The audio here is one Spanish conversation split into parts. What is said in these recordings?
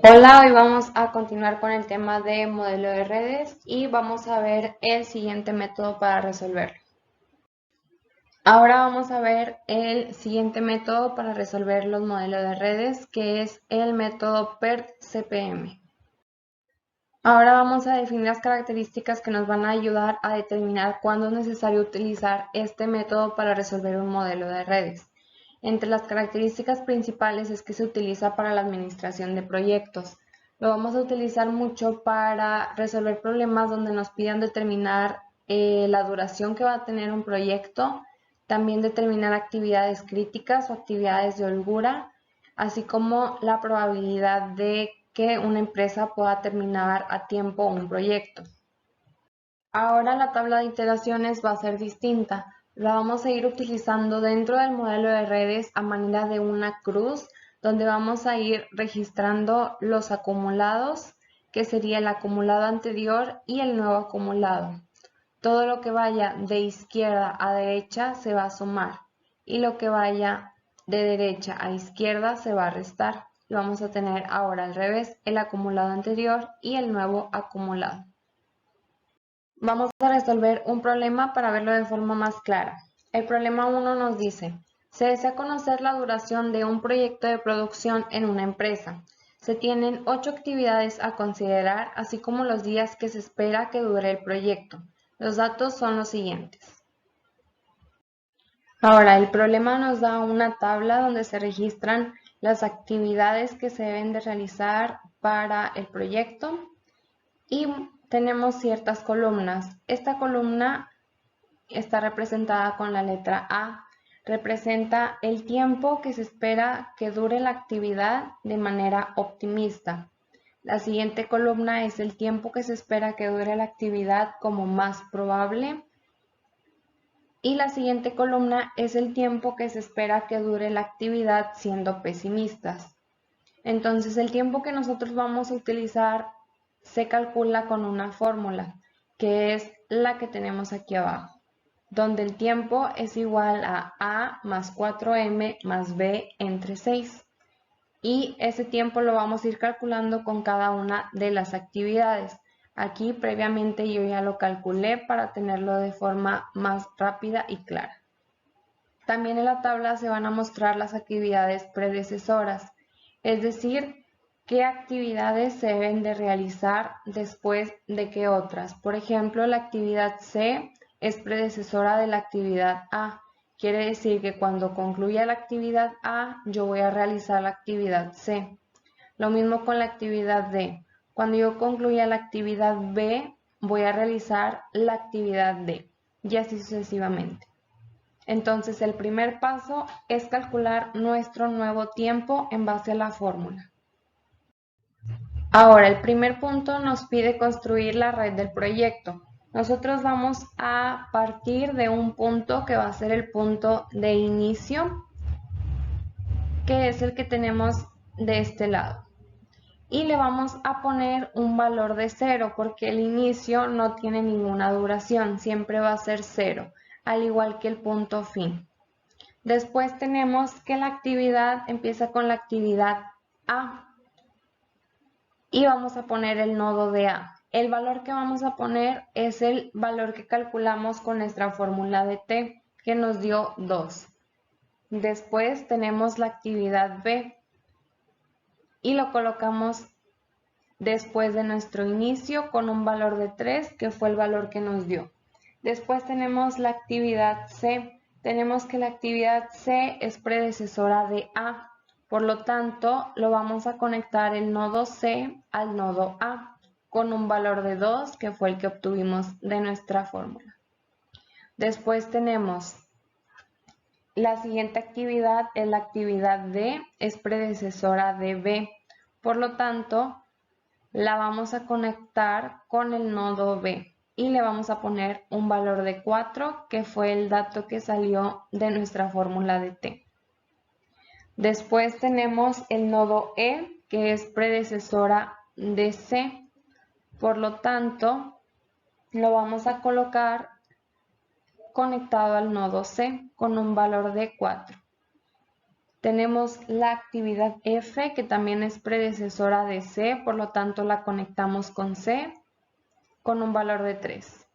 Hola, hoy vamos a continuar con el tema de modelo de redes y vamos a ver el siguiente método para resolverlo. Ahora vamos a ver el siguiente método para resolver los modelos de redes, que es el método PERT-CPM. Ahora vamos a definir las características que nos van a ayudar a determinar cuándo es necesario utilizar este método para resolver un modelo de redes. Entre las características principales es que se utiliza para la administración de proyectos. Lo vamos a utilizar mucho para resolver problemas donde nos pidan determinar la duración que va a tener un proyecto, también determinar actividades críticas o actividades de holgura, así como la probabilidad de que una empresa pueda terminar a tiempo un proyecto. Ahora la tabla de iteraciones va a ser distinta. La vamos a ir utilizando dentro del modelo de redes a manera de una cruz, donde vamos a ir registrando los acumulados, que sería el acumulado anterior y el nuevo acumulado. Todo lo que vaya de izquierda a derecha se va a sumar y lo que vaya de derecha a izquierda se va a restar. Y vamos a tener ahora al revés el acumulado anterior y el nuevo acumulado. Vamos a resolver un problema para verlo de forma más clara. El problema 1 nos dice, se desea conocer la duración de un proyecto de producción en una empresa. Se tienen 8 actividades a considerar, así como los días que se espera que dure el proyecto. Los datos son los siguientes. Ahora, el problema nos da una tabla donde se registran las actividades que se deben de realizar para el proyecto y tenemos ciertas columnas. Esta columna está representada con la letra A. Representa el tiempo que se espera que dure la actividad de manera optimista. La siguiente columna es el tiempo que se espera que dure la actividad como más probable. Y la siguiente columna es el tiempo que se espera que dure la actividad siendo pesimistas. Entonces el tiempo que nosotros vamos a utilizar se calcula con una fórmula, que es la que tenemos aquí abajo, donde el tiempo es igual a más 4m más b entre 6. Y ese tiempo lo vamos a ir calculando con cada una de las actividades. Aquí previamente yo ya lo calculé para tenerlo de forma más rápida y clara. También en la tabla se van a mostrar las actividades predecesoras, es decir, qué actividades se deben de realizar después de qué otras. Por ejemplo, la actividad C es predecesora de la actividad A. Quiere decir que cuando concluya la actividad A, yo voy a realizar la actividad C. Lo mismo con la actividad D. Cuando yo concluya la actividad B, voy a realizar la actividad D, y así sucesivamente. Entonces, el primer paso es calcular nuestro nuevo tiempo en base a la fórmula. Ahora, el primer punto nos pide construir la red del proyecto. Nosotros vamos a partir de un punto que va a ser el punto de inicio, que es el que tenemos de este lado. Y le vamos a poner un valor de 0 porque el inicio no tiene ninguna duración, siempre va a ser 0, al igual que el punto fin. Después tenemos que la actividad empieza con la actividad A y vamos a poner el nodo de A. El valor que vamos a poner es el valor que calculamos con nuestra fórmula de T, que nos dio 2. Después tenemos la actividad B y lo colocamos después de nuestro inicio con un valor de 3, que fue el valor que nos dio. Después tenemos la actividad C. Tenemos que la actividad C es predecesora de A. Por lo tanto, lo vamos a conectar el nodo C al nodo A con un valor de 2, que fue el que obtuvimos de nuestra fórmula. Después tenemos la siguiente actividad, es la actividad D, es predecesora de B. Por lo tanto, la vamos a conectar con el nodo B y le vamos a poner un valor de 4, que fue el dato que salió de nuestra fórmula de T. Después tenemos el nodo E, que es predecesora de C. Por lo tanto, lo vamos a colocar conectado al nodo C con un valor de 4. Tenemos la actividad F, que también es predecesora de C, por lo tanto la conectamos con C con un valor de 3.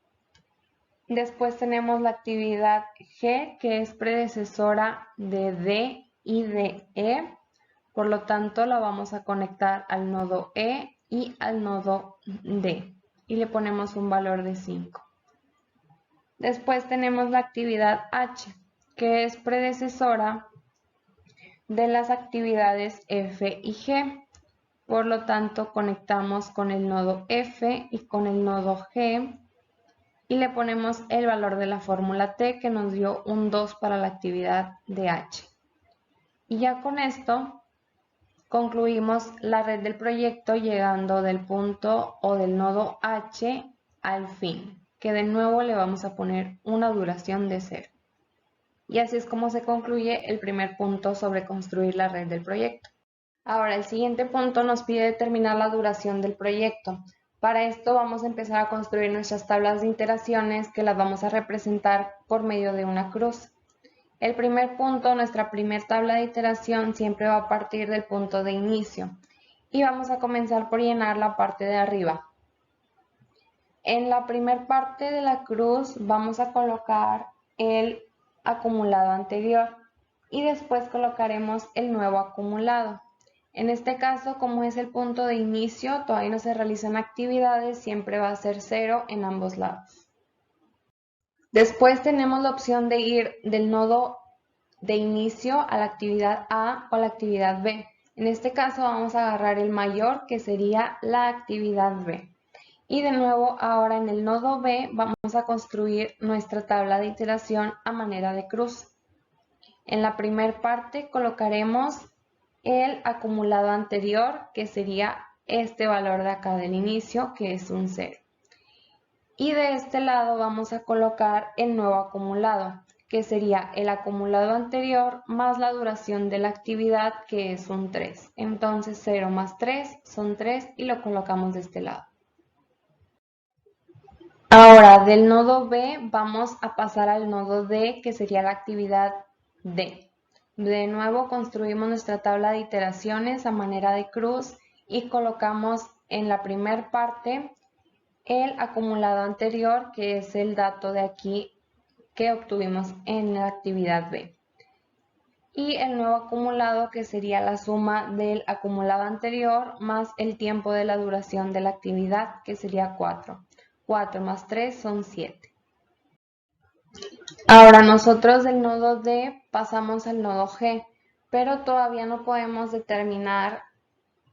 Después tenemos la actividad G, que es predecesora de D y de E, por lo tanto la vamos a conectar al nodo E y al nodo D y le ponemos un valor de 5. Después tenemos la actividad H, que es predecesora de las actividades F y G. Por lo tanto, conectamos con el nodo F y con el nodo G y le ponemos el valor de la fórmula T, que nos dio un 2 para la actividad de H. Y ya con esto concluimos la red del proyecto llegando del punto o del nodo H al fin, que de nuevo le vamos a poner una duración de 0. Y así es como se concluye el primer punto sobre construir la red del proyecto. Ahora, el siguiente punto nos pide determinar la duración del proyecto. Para esto vamos a empezar a construir nuestras tablas de iteraciones, que las vamos a representar por medio de una cruz. El primer punto, nuestra primera tabla de iteración, siempre va a partir del punto de inicio. Y vamos a comenzar por llenar la parte de arriba. En la primera parte de la cruz vamos a colocar el acumulado anterior y después colocaremos el nuevo acumulado. En este caso, como es el punto de inicio, todavía no se realizan actividades, siempre va a ser 0 en ambos lados. Después tenemos la opción de ir del nodo de inicio a la actividad A o a la actividad B. En este caso vamos a agarrar el mayor, que sería la actividad B. Y de nuevo, ahora en el nodo B vamos a construir nuestra tabla de iteración a manera de cruz. En la primera parte colocaremos el acumulado anterior, que sería este valor de acá del inicio, que es un 0. Y de este lado vamos a colocar el nuevo acumulado, que sería el acumulado anterior más la duración de la actividad, que es un 3. Entonces 0 más 3 son 3 y lo colocamos de este lado. Ahora, del nodo B vamos a pasar al nodo D, que sería la actividad D. De nuevo construimos nuestra tabla de iteraciones a manera de cruz y colocamos en la primera parte el acumulado anterior, que es el dato de aquí que obtuvimos en la actividad B. Y el nuevo acumulado, que sería la suma del acumulado anterior más el tiempo de la duración de la actividad, que sería 4. 4 más 3 son 7. Ahora nosotros del nodo D pasamos al nodo G, pero todavía no podemos determinar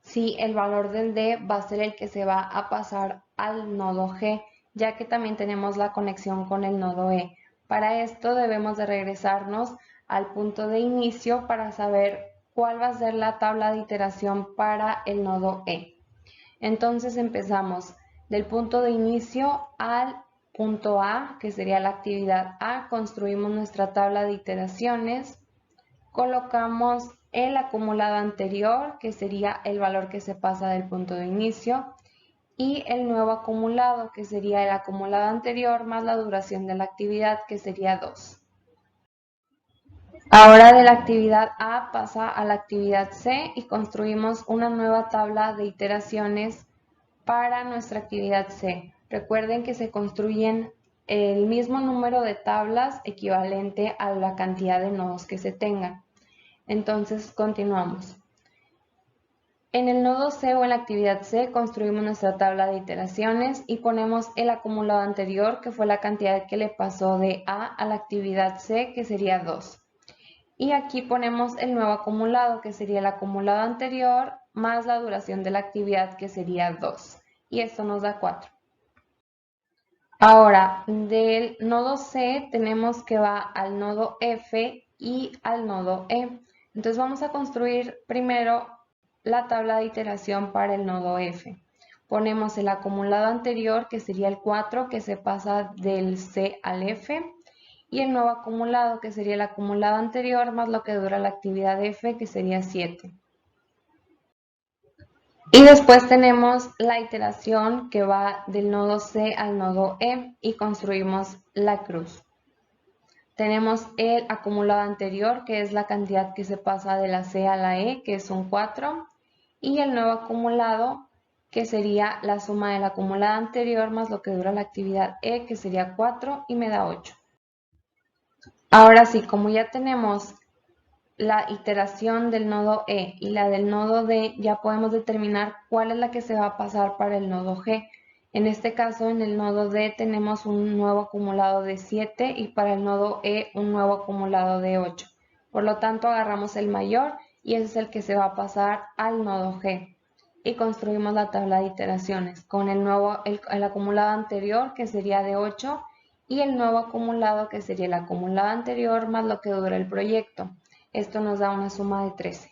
si el valor del D va a ser el que se va a pasar al nodo G, ya que también tenemos la conexión con el nodo E. Para esto debemos de regresarnos al punto de inicio para saber cuál va a ser la tabla de iteración para el nodo E. Entonces empezamos del punto de inicio al punto A, que sería la actividad A, construimos nuestra tabla de iteraciones, colocamos el acumulado anterior, que sería el valor que se pasa del punto de inicio, y el nuevo acumulado, que sería el acumulado anterior más la duración de la actividad, que sería 2. Ahora de la actividad A pasa a la actividad C y construimos una nueva tabla de iteraciones para nuestra actividad C. Recuerden que se construyen el mismo número de tablas equivalente a la cantidad de nodos que se tengan. Entonces continuamos. En el nodo C o en la actividad C construimos nuestra tabla de iteraciones y ponemos el acumulado anterior, que fue la cantidad que le pasó de A a la actividad C, que sería 2. Y aquí ponemos el nuevo acumulado, que sería el acumulado anterior más la duración de la actividad, que sería 2. Y esto nos da 4. Ahora, del nodo C tenemos que va al nodo F y al nodo E. Entonces vamos a construir primero la tabla de iteración para el nodo F. Ponemos el acumulado anterior, que sería el 4, que se pasa del C al F. Y el nuevo acumulado, que sería el acumulado anterior más lo que dura la actividad F, que sería 7. Y después tenemos la iteración que va del nodo C al nodo E y construimos la cruz. Tenemos el acumulado anterior, que es la cantidad que se pasa de la C a la E, que son 4. Y el nuevo acumulado, que sería la suma del acumulado anterior más lo que dura la actividad E, que sería 4 y me da 8. Ahora sí, como ya tenemos la iteración del nodo E y la del nodo D, ya podemos determinar cuál es la que se va a pasar para el nodo G. En este caso, en el nodo D tenemos un nuevo acumulado de 7 y para el nodo E un nuevo acumulado de 8. Por lo tanto, agarramos el mayor y ese es el que se va a pasar al nodo G. Y construimos la tabla de iteraciones con el acumulado anterior, que sería de 8, y el nuevo acumulado, que sería el acumulado anterior más lo que dura el proyecto. Esto nos da una suma de 13.